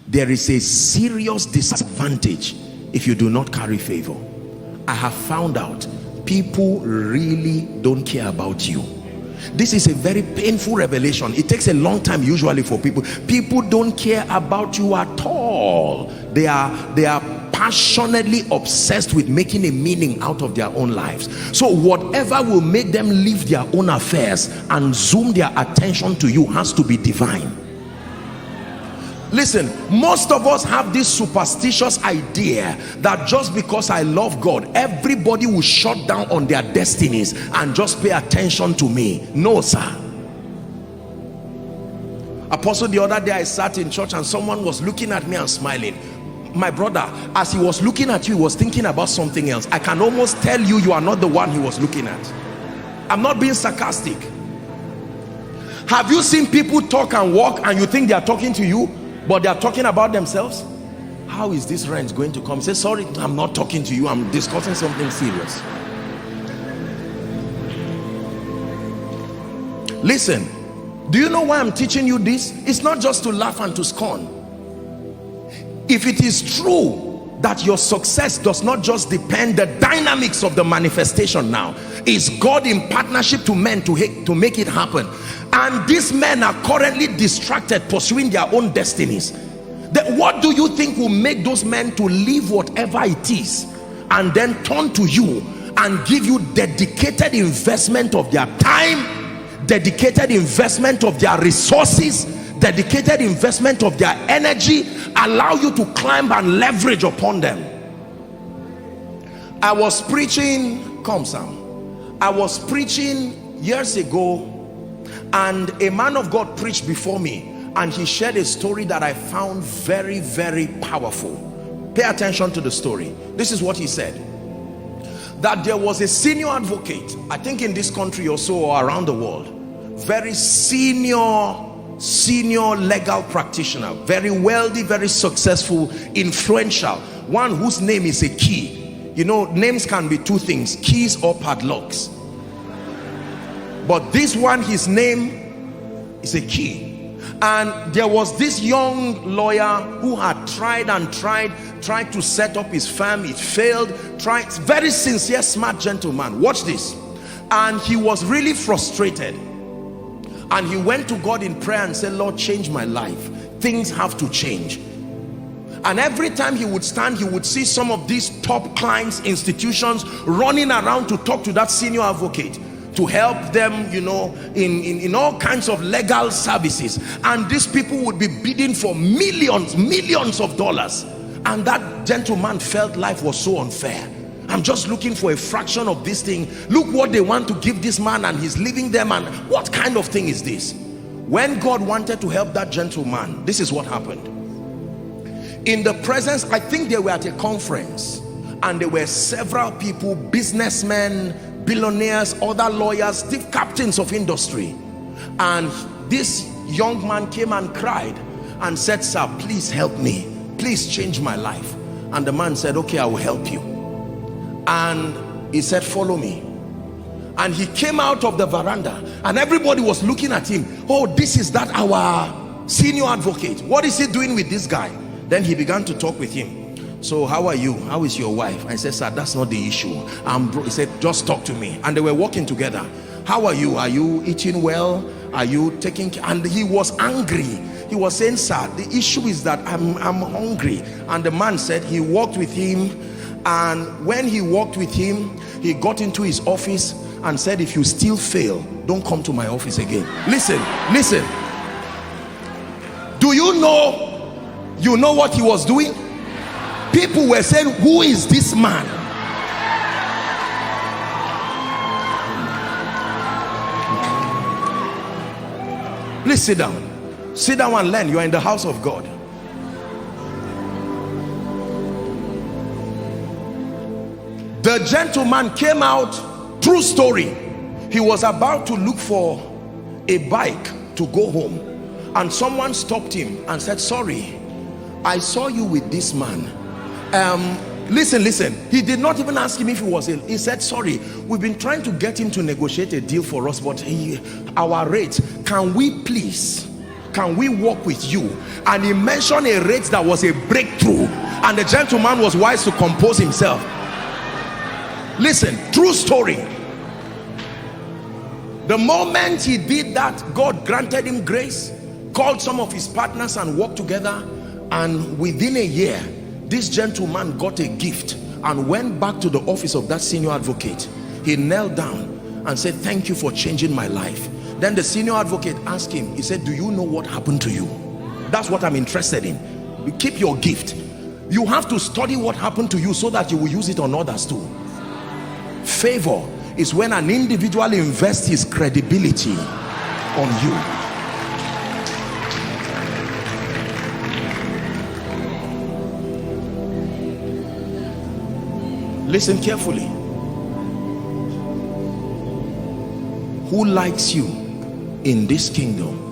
there is a serious disadvantage if you do not carry favor. I have found out people really don't care about you. This is a very painful revelation. It takes a long time usually for people. People don't care about you at all. They are passionately obsessed with making a meaning out of their own lives. So whatever will make them leave their own affairs and zoom their attention to you has to be divine. Listen, most of us have this superstitious idea that just because I love God, everybody will shut down on their destinies and just pay attention to me. No, sir. Apostle, the other day I sat in church and someone was looking at me and smiling. My brother, as he was looking at you, he was thinking about something else. I can almost tell you, you are not the one he was looking at. I'm not being sarcastic. Have you seen people talk and walk and you think they are talking to you, but they are talking about themselves? How is this rent going to come? Say, sorry, I'm not talking to you, I'm discussing something serious. Listen, do you know why I'm teaching you this? It's not just to laugh and to scorn. If it is true that your success does not just depend the dynamics of the manifestation now, is God in partnership to men to make it happen, and these men are currently distracted pursuing their own destinies, then what do you think will make those men to leave whatever it is and then turn to you and give you dedicated investment of their time, dedicated investment of their resources, dedicated investment of their energy, allow you to climb and leverage upon them? I was preaching, come Sam, I was preaching years ago, and a man of God preached before me, and he shared a story that I found very, very powerful. Pay attention to the story. This is what he said: that there was a senior advocate, I think in this country or so, or around the world, very senior legal practitioner, very wealthy, very successful, influential, one whose name is a key. You know, names can be two things, keys or padlocks, but this one, his name is a key. And there was this young lawyer who had tried to set up his firm. It failed. Very sincere, smart gentleman. Watch this. And he was really frustrated, and he went to God in prayer and said, Lord, change my life. Things have to change. And every time he would stand, he would see some of these top clients, institutions running around to talk to that senior advocate, to help them, you know, in all kinds of legal services. And these people would be bidding for millions of dollars. And that gentleman felt life was so unfair. I'm just looking for a fraction of this thing. Look what they want to give this man, and he's leaving them. And what kind of thing is this? When God wanted to help that gentleman, this is what happened. In the presence, I think they were at a conference, and there were several people, businessmen, billionaires, other lawyers, the captains of industry. And this young man came and cried and said, sir, please help me. Please change my life. And the man said, okay, I will help you. And he said, follow me. And he came out of the veranda, and everybody was looking at him. Oh, this is that our senior advocate. What is he doing with this guy? Then he began to talk with him. So how are you? How is your wife? I said, sir, that's not the issue. He said, just talk to me. And they were walking together. How are you? Are you eating well? Are you taking care? And he was angry. He was saying, sir, the issue is that I'm hungry. And the man said he walked with him. And when he walked with him, he got into his office and said, if you still fail, don't come to my office again. Listen. Do you know what he was doing? People were saying, who is this man? Please sit down. Sit down and learn. You are in the house of God. The gentleman came out, true story. He was about to look for a bike to go home, and someone stopped him and said, sorry, I saw you with this man. Listen, he did not even ask him if he was ill. He said, sorry, we've been trying to get him to negotiate a deal for us, but our rate, can we please can we work with you? And he mentioned a rate that was a breakthrough, and the gentleman was wise to compose himself. Listen, true story. The moment he did that, God granted him grace, called some of his partners and worked together, and within a year this gentleman got a gift and went back to the office of that senior advocate. He knelt down and said, thank you for changing my life. Then the senior advocate asked him, he said, do you know what happened to you? That's what I'm interested in. You keep your gift. You have to study what happened to you so that you will use it on others too. Favor is when an individual invests his credibility on you. Listen carefully. Who likes you in this kingdom